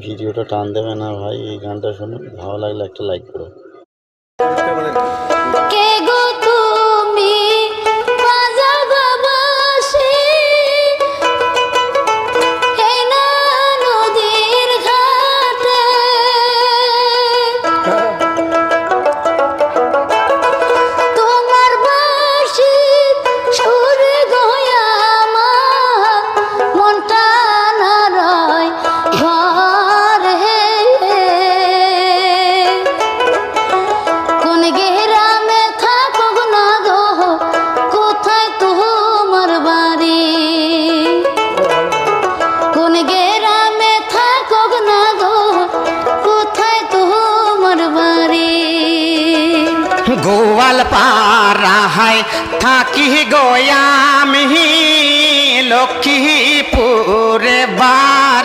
ভিডিওটা টান দেবে না ভাই, এই গানটা শুনুন, ভালো লাগলে একটা লাইক করো। কে গো তুমি পাজাবাসী এই না নদীর ঘাটে, তোমার বাঁশি সুরে গয়া আমার মনটা না রয় ঘরে। কোন গ্রামে থাকো না গো, কোথায় তোমার বাড়ি? কোন গ্রামে থাকো না গো, কোথায় তোমার বাড়ি? গোয়ালপাড়ায় থাকি গোয়ামি, লক্ষ্মীপুরে বাড়ি।